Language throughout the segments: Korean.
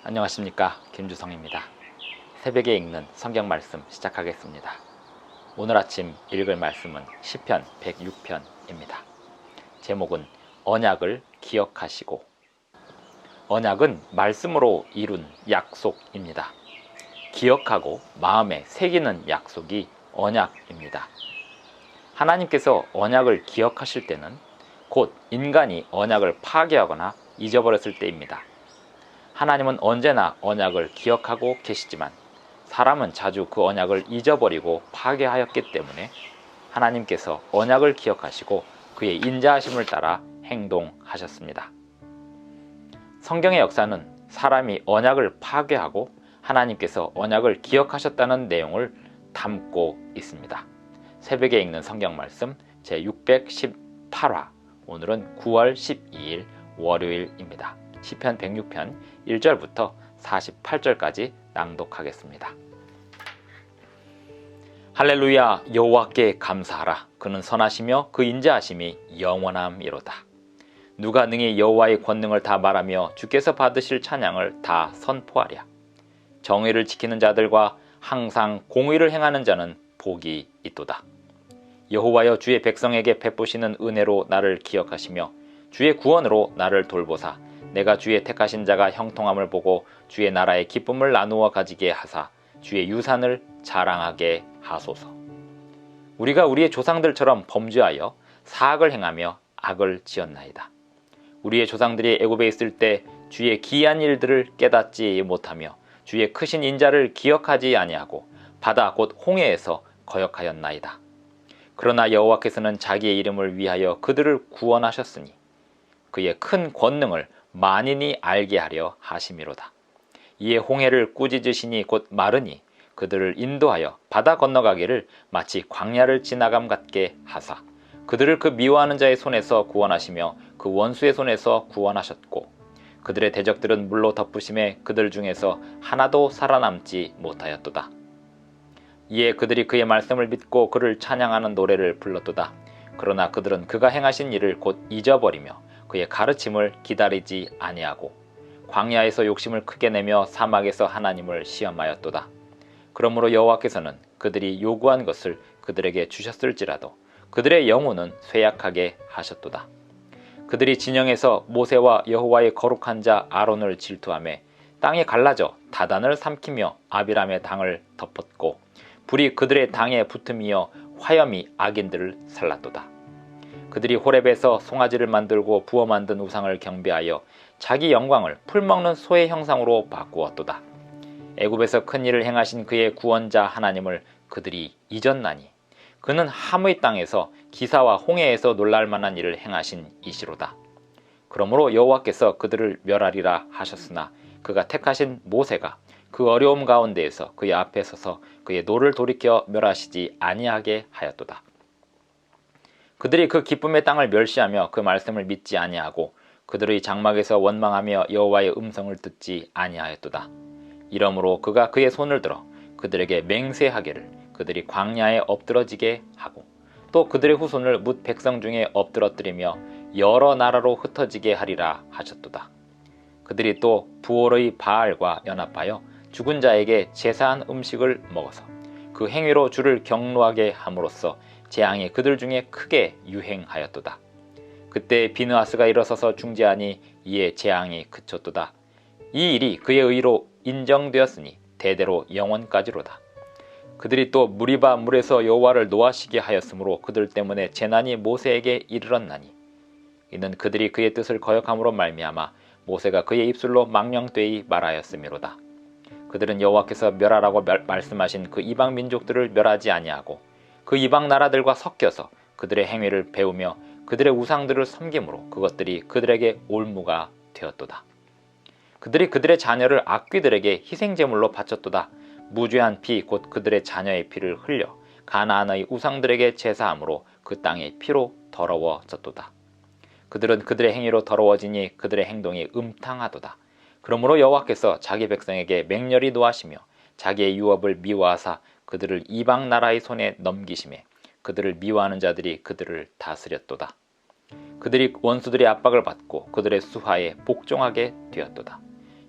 안녕하십니까, 김주성입니다. 새벽에 읽는 성경 말씀 시작하겠습니다. 오늘 아침 읽을 말씀은 시편 106편입니다. 제목은 언약을 기억하시고. 언약은 말씀으로 이룬 약속입니다. 기억하고 마음에 새기는 약속이 언약입니다. 하나님께서 언약을 기억하실 때는 곧 인간이 언약을 파괴하거나 잊어버렸을 때입니다. 하나님은 언제나 언약을 기억하고 계시지만 사람은 자주 그 언약을 잊어버리고 파괴하였기 때문에 하나님께서 언약을 기억하시고 그의 인자하심을 따라 행동하셨습니다. 성경의 역사는 사람이 언약을 파괴하고 하나님께서 언약을 기억하셨다는 내용을 담고 있습니다. 새벽에 읽는 성경 말씀 제618화, 오늘은 9월 12일 월요일입니다. 시편 106편 1절부터 48절까지 낭독하겠습니다. 할렐루야. 여호와께 감사하라. 그는 선하시며 그 인자하심이 영원함이로다. 누가 능히 여호와의 권능을 다 말하며 주께서 받으실 찬양을 다 선포하랴. 정의를 지키는 자들과 항상 공의를 행하는 자는 복이 있도다. 여호와여, 주의 백성에게 베푸시는 은혜로 나를 기억하시며 주의 구원으로 나를 돌보사 내가 주의 택하신 자가 형통함을 보고 주의 나라의 기쁨을 나누어 가지게 하사 주의 유산을 자랑하게 하소서. 우리가 우리의 조상들처럼 범죄하여 사악을 행하며 악을 지었나이다. 우리의 조상들이 애굽에 있을 때 주의 기이한 일들을 깨닫지 못하며 주의 크신 인자를 기억하지 아니하고 바다 곧 홍해에서 거역하였나이다. 그러나 여호와께서는 자기의 이름을 위하여 그들을 구원하셨으니 그의 큰 권능을 만인이 알게 하려 하심이로다. 이에 홍해를 꾸짖으시니 곧 마르니 그들을 인도하여 바다 건너가기를 마치 광야를 지나감 같게 하사 그들을 그 미워하는 자의 손에서 구원하시며 그 원수의 손에서 구원하셨고 그들의 대적들은 물로 덮으심에 그들 중에서 하나도 살아남지 못하였도다. 이에 그들이 그의 말씀을 믿고 그를 찬양하는 노래를 불렀도다. 그러나 그들은 그가 행하신 일을 곧 잊어버리며 그의 가르침을 기다리지 아니하고 광야에서 욕심을 크게 내며 사막에서 하나님을 시험하였도다. 그러므로 여호와께서는 그들이 요구한 것을 그들에게 주셨을지라도 그들의 영혼은 쇠약하게 하셨도다. 그들이 진영에서 모세와 여호와의 거룩한 자 아론을 질투하며 땅이 갈라져 다단을 삼키며 아비람의 당을 덮었고 불이 그들의 당에 붙음이여 화염이 악인들을 살랐도다. 그들이 호렙에서 송아지를 만들고 부어 만든 우상을 경배하여 자기 영광을 풀먹는 소의 형상으로 바꾸었도다. 애굽에서 큰 일을 행하신 그의 구원자 하나님을 그들이 잊었나니 그는 함의 땅에서 기사와 홍해에서 놀랄만한 일을 행하신 이시로다. 그러므로 여호와께서 그들을 멸하리라 하셨으나 그가 택하신 모세가 그 어려움 가운데에서 그의 앞에 서서 그의 노를 돌이켜 멸하시지 아니하게 하였도다. 그들이 그 기쁨의 땅을 멸시하며 그 말씀을 믿지 아니하고 그들의 장막에서 원망하며 여호와의 음성을 듣지 아니하였도다. 이러므로 그가 그의 손을 들어 그들에게 맹세하기를 그들이 광야에 엎드러지게 하고 또 그들의 후손을 뭇 백성 중에 엎드러뜨리며 여러 나라로 흩어지게 하리라 하셨도다. 그들이 또 부올의 바알과 연합하여 죽은 자에게 제사한 음식을 먹어서 그 행위로 주를 경노하게 함으로써 재앙이 그들 중에 크게 유행하였도다. 그때 비느하스가 일어서서 중재하니 이에 재앙이 그쳤도다. 이 일이 그의 의로 인정되었으니 대대로 영원까지로다. 그들이 또 무리바 물에서 여호와를 노하시게 하였으므로 그들 때문에 재난이 모세에게 이르렀나니 이는 그들이 그의 뜻을 거역함으로 말미암아 모세가 그의 입술로 망령되이 말하였음이로다. 그들은 여호와께서 멸하라고 말씀하신 그 이방 민족들을 멸하지 아니하고 그 이방 나라들과 섞여서 그들의 행위를 배우며 그들의 우상들을 섬김으로 그것들이 그들에게 올무가 되었도다. 그들이 그들의 자녀를 악귀들에게 희생제물로 바쳤도다. 무죄한 피 곧 그들의 자녀의 피를 흘려 가나안의 우상들에게 제사함으로 그 땅의 피로 더러워졌도다. 그들은 그들의 행위로 더러워지니 그들의 행동이 음탕하도다. 그러므로 여호와께서 자기 백성에게 맹렬히 노하시며 자기의 유업을 미워하사 그들을 이방 나라의 손에 넘기심에 그들을 미워하는 자들이 그들을 다스렸도다. 그들이 원수들의 압박을 받고 그들의 수하에 복종하게 되었도다.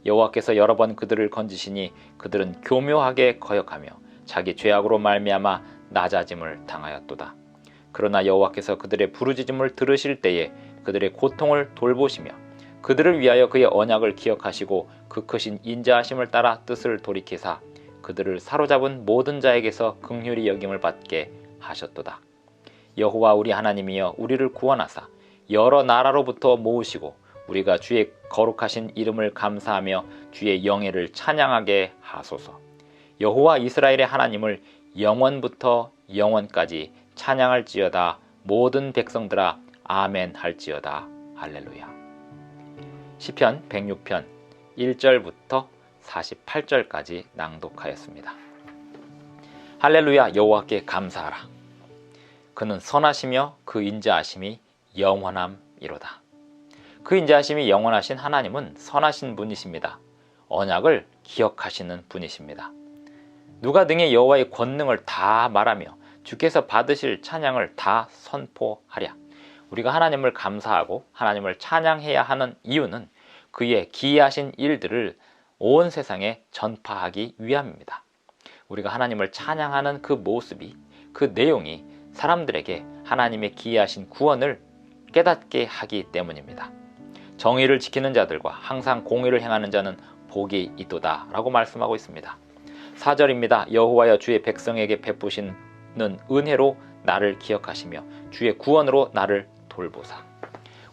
여호와께서 여러 번 그들을 건지시니 그들은 교묘하게 거역하며 자기 죄악으로 말미암아 낮아짐을 당하였도다. 그러나 여호와께서 그들의 부르짖음을 들으실 때에 그들의 고통을 돌보시며 그들을 위하여 그의 언약을 기억하시고 그 크신 인자하심을 따라 뜻을 돌이키사 그들을 사로잡은 모든 자에게서 긍휼히 여김을 받게 하셨도다. 여호와 우리 하나님이여 우리를 구원하사 여러 나라로부터 모으시고 우리가 주의 거룩하신 이름을 감사하며 주의 영예를 찬양하게 하소서. 여호와 이스라엘의 하나님을 영원부터 영원까지 찬양할지어다. 모든 백성들아 아멘 할지어다. 할렐루야. 시편 106편 1절부터 48절까지 낭독하였습니다. 할렐루야. 여호와께 감사하라. 그는 선하시며 그 인자하심이 영원함이로다. 그 인자하심이 영원하신 하나님은 선하신 분이십니다. 언약을 기억하시는 분이십니다. 누가 능히 여호와의 권능을 다 말하며 주께서 받으실 찬양을 다 선포하랴. 우리가 하나님을 감사하고 하나님을 찬양해야 하는 이유는 그의 기이하신 일들을 온 세상에 전파하기 위함입니다. 우리가 하나님을 찬양하는 그 모습이, 그 내용이 사람들에게 하나님의 기이하신 구원을 깨닫게 하기 때문입니다. 정의를 지키는 자들과 항상 공의를 행하는 자는 복이 있도다 라고 말씀하고 있습니다. 4절입니다. 여호와여 주의 백성에게 베푸시는 은혜로 나를 기억하시며 주의 구원으로 나를 돌보사.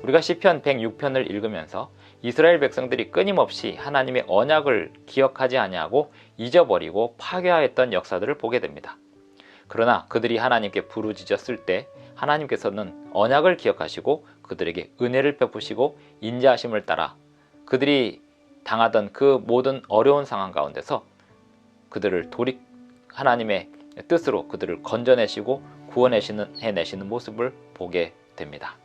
우리가 시편 106편을 읽으면서 이스라엘 백성들이 끊임없이 하나님의 언약을 기억하지 아니하고 잊어버리고 파괴하였던 역사들을 보게 됩니다. 그러나 그들이 하나님께 부르짖었을 때 하나님께서는 언약을 기억하시고 그들에게 은혜를 베푸시고 인자하심을 따라 그들이 당하던 그 모든 어려운 상황 가운데서 그들을 하나님의 뜻으로 그들을 건져내시고 구원해내시는 모습을 보게 됩니다.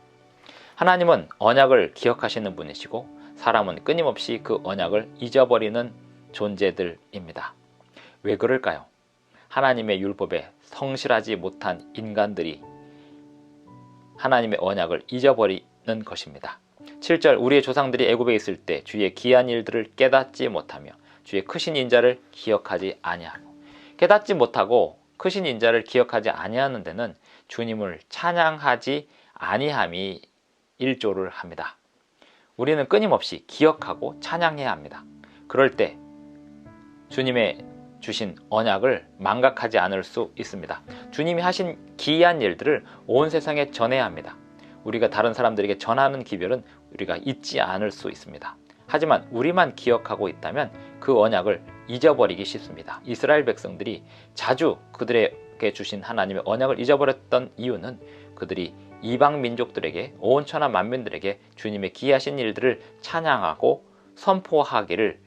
하나님은 언약을 기억하시는 분이시고 사람은 끊임없이 그 언약을 잊어버리는 존재들입니다. 왜 그럴까요? 하나님의 율법에 성실하지 못한 인간들이 하나님의 언약을 잊어버리는 것입니다. 7절 우리의 조상들이 애굽에 있을 때 주의 기이한 일들을 깨닫지 못하며 주의 크신 인자를 기억하지 아니하고, 깨닫지 못하고 크신 인자를 기억하지 아니하는 데는 주님을 찬양하지 아니함이 일조를 합니다. 우리는 끊임없이 기억하고 찬양해야 합니다. 그럴 때 주님의 주신 언약을 망각하지 않을 수 있습니다. 주님이 하신 기이한 일들을 온 세상에 전해야 합니다. 우리가 다른 사람들에게 전하는 기별은 우리가 잊지 않을 수 있습니다. 하지만 우리만 기억하고 있다면 그 언약을 잊어버리기 쉽습니다. 이스라엘 백성들이 자주 그들에게 주신 하나님의 언약을 잊어버렸던 이유는 그들이 이방 민족들에게, 온 천하 만민들에게 주님의 기이하신 일들을 찬양하고 선포하기를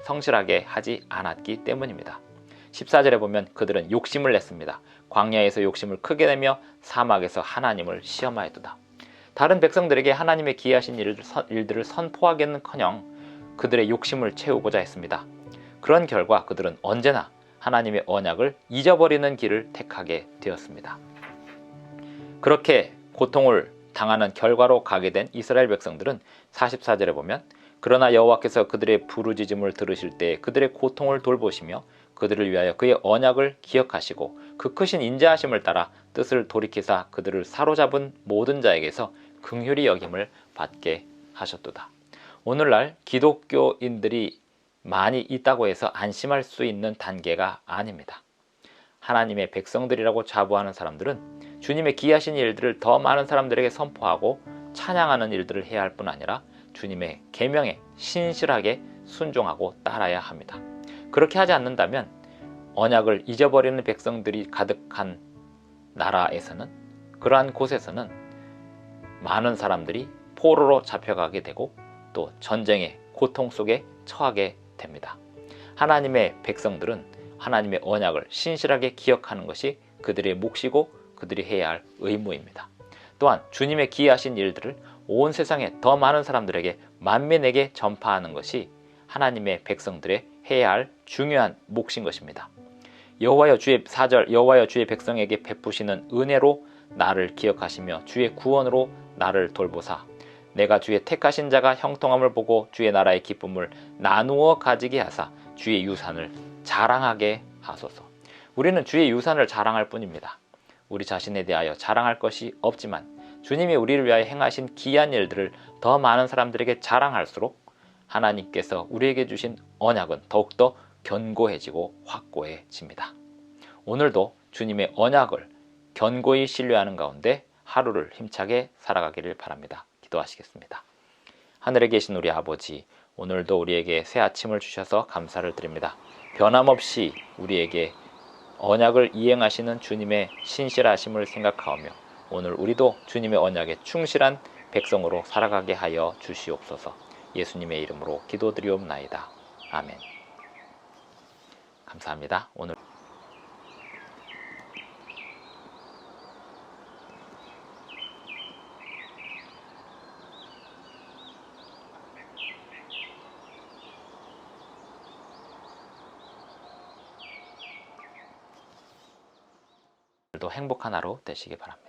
성실하게 하지 않았기 때문입니다. 14절에 보면 그들은 욕심을 냈습니다. 광야에서 욕심을 크게 내며 사막에서 하나님을 시험하였도다. 다른 백성들에게 하나님의 기이하신 일들을 선포하기는커녕 그들의 욕심을 채우고자 했습니다. 그런 결과 그들은 언제나 하나님의 언약을 잊어버리는 길을 택하게 되었습니다. 그렇게 고통을 당하는 결과로 가게 된 이스라엘 백성들은 44절에 보면 그러나 여호와께서 그들의 부르짖음을 들으실 때 그들의 고통을 돌보시며 그들을 위하여 그의 언약을 기억하시고 그 크신 인자하심을 따라 뜻을 돌이키사 그들을 사로잡은 모든 자에게서 긍휼히 여김을 받게 하셨도다. 오늘날 기독교인들이 많이 있다고 해서 안심할 수 있는 단계가 아닙니다. 하나님의 백성들이라고 자부하는 사람들은 주님의 기이하신 일들을 더 많은 사람들에게 선포하고 찬양하는 일들을 해야 할 뿐 아니라 주님의 계명에 신실하게 순종하고 따라야 합니다. 그렇게 하지 않는다면 언약을 잊어버리는 백성들이 가득한 나라에서는, 그러한 곳에서는 많은 사람들이 포로로 잡혀가게 되고 또 전쟁의 고통 속에 처하게 됩니다. 하나님의 백성들은 하나님의 언약을 신실하게 기억하는 것이 그들의 몫이고 그들이 해야 할 의무입니다. 또한 주님의 기이하신 일들을 온 세상에 더 많은 사람들에게, 만민에게 전파하는 것이 하나님의 백성들의 해야 할 중요한 몫인 것입니다. 여호와여 주의 4절 여호와여 주의 백성에게 베푸시는 은혜로 나를 기억하시며 주의 구원으로 나를 돌보사 내가 주의 택하신 자가 형통함을 보고 주의 나라의 기쁨을 나누어 가지게 하사 주의 유산을 자랑하게 하소서. 우리는 주의 유산을 자랑할 뿐입니다. 우리 자신에 대하여 자랑할 것이 없지만 주님이 우리를 위하여 행하신 귀한 일들을 더 많은 사람들에게 자랑할수록 하나님께서 우리에게 주신 언약은 더욱더 견고해지고 확고해집니다. 오늘도 주님의 언약을 견고히 신뢰하는 가운데 하루를 힘차게 살아가기를 바랍니다. 기도하시겠습니다. 하늘에 계신 우리 아버지, 오늘도 우리에게 새 아침을 주셔서 감사를 드립니다. 변함없이 우리에게 언약을 이행하시는 주님의 신실하심을 생각하오며 오늘 우리도 주님의 언약에 충실한 백성으로 살아가게 하여 주시옵소서. 예수님의 이름으로 기도드리옵나이다. 아멘. 감사합니다. 오늘도 행복한 하루 되시기 바랍니다.